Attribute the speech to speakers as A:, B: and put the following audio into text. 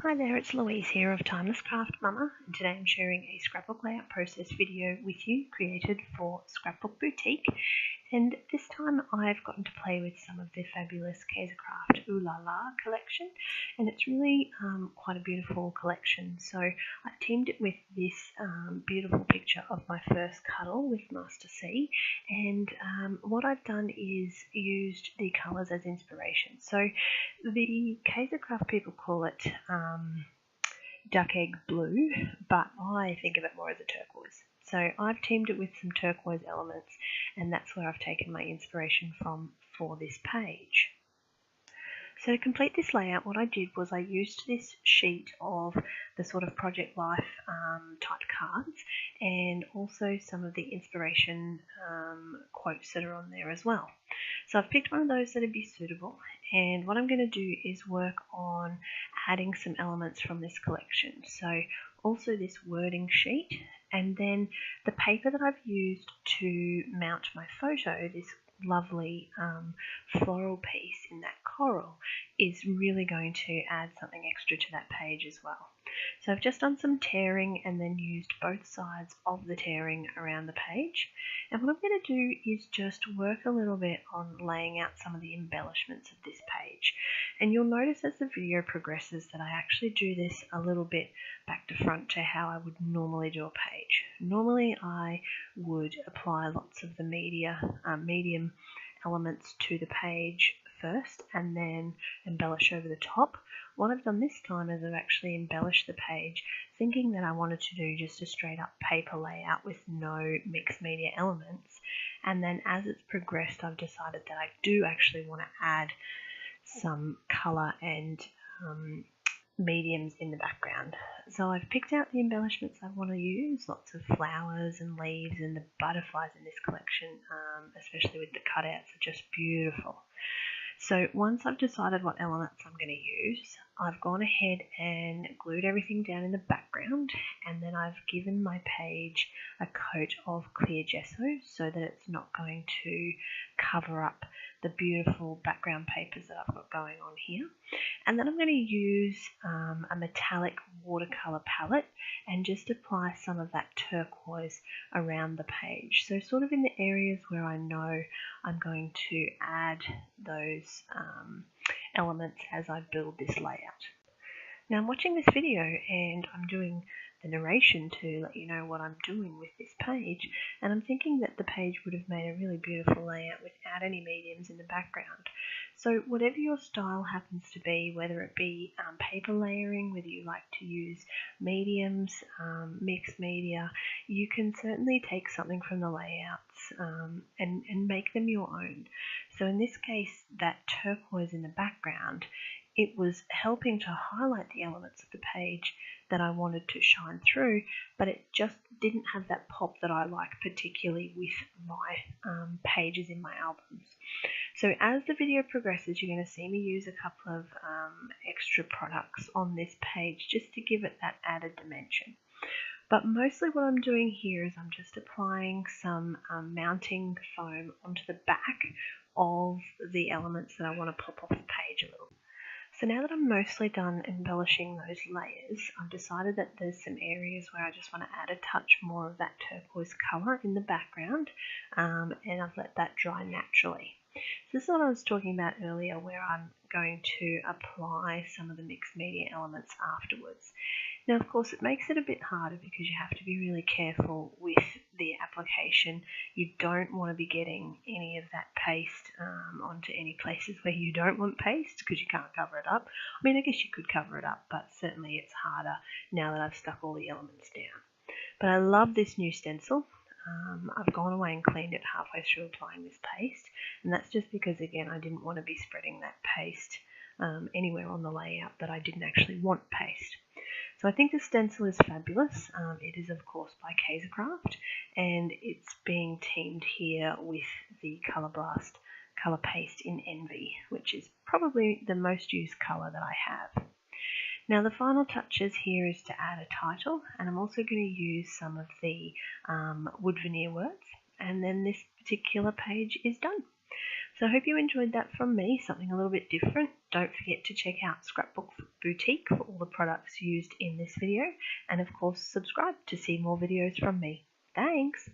A: Hi there, it's Louise here of Timeless Craft Mama, and today I'm sharing a scrapbook layout process video with you created for Scrapbook Boutique. And this time I've gotten to play with some of the fabulous Kaisercraft Ooh collection, and it's really quite a beautiful collection. So I've teamed it with this beautiful picture of my first cuddle with Master C, and what I've done is used the colours as inspiration. So the Kaisercraft people call it duck egg blue, but I think of it more as a turquoise. So I've teamed it with some turquoise elements, and that's where I've taken my inspiration from for this page. So to complete this layout, what I did was I used this sheet of the sort of Project Life type cards, and also some of the inspiration quotes that are on there as well. So I've picked one of those that would be suitable, and what I'm going to do is work on adding some elements from this collection. So also this wording sheet, and then the paper that I've used to mount my photo, this lovely floral piece in that coral, is really going to add something extra to that page as well. So I've just done some tearing and then used both sides of the tearing around the page. And what I'm going to do is just work a little bit on laying out some of the embellishments of this page. And you'll notice as the video progresses that I actually do this a little bit back to front to how I would normally do a page. Normally I would apply lots of the medium elements to the page first and then embellish over the top. What I've done this time is I've actually embellished the page, thinking that I wanted to do just a straight up paper layout with no mixed media elements, and then as it's progressed I've decided that I do actually want to add some colour and mediums in the background. So I've picked out the embellishments I want to use, lots of flowers and leaves, and the butterflies in this collection, especially with the cutouts, are just beautiful. So once I've decided what elements I'm going to use, I've gone ahead and glued everything down in the background, and then I've given my page a coat of clear gesso so that it's not going to cover up the beautiful background papers that I've got going on here. And then I'm going to use a metallic watercolour palette and just apply some of that turquoise around the page. So sort of in the areas where I know I'm going to add those elements as I build this layout. Now I'm watching this video and I'm doing the narration to let you know what I'm doing with this page, and I'm thinking that the page would have made a really beautiful layout without any mediums in the background. So whatever your style happens to be, whether it be paper layering, whether you like to use mediums, mixed media, you can certainly take something from the layouts and make them your own. So in this case, that turquoise in the background, it was helping to highlight the elements of the page that I wanted to shine through, but it just didn't have that pop that I like, particularly with my pages in my albums. So as the video progresses, you're going to see me use a couple of extra products on this page just to give it that added dimension. But mostly what I'm doing here is I'm just applying some mounting foam onto the back of the elements that I want to pop off the page a little. So now that I'm mostly done embellishing those layers, I've decided that there's some areas where I just want to add a touch more of that turquoise colour in the background, and I've let that dry naturally. So this is what I was talking about earlier, where I'm going to apply some of the mixed media elements afterwards. Now of course it makes it a bit harder because you have to be really careful with the application. You don't want to be getting any of that paste onto any places where you don't want paste, because you can't cover it up. I mean, I guess you could cover it up, but certainly it's harder now that I've stuck all the elements down. But I love this new stencil. I've gone away and cleaned it halfway through applying this paste, and that's just because, again, I didn't want to be spreading that paste anywhere on the layout that I didn't actually want paste. So I think the stencil is fabulous. It is of course by Kaisercraft, and it's being teamed here with the Colour Blast Colour Paste in Envy, which is probably the most used colour that I have. Now the final touches here is to add a title, and I'm also going to use some of the wood veneer words, and then this particular page is done. So I hope you enjoyed that from me, something a little bit different. Don't forget to check out Scrapbook Boutique for all the products used in this video, and of course subscribe to see more videos from me. Thanks!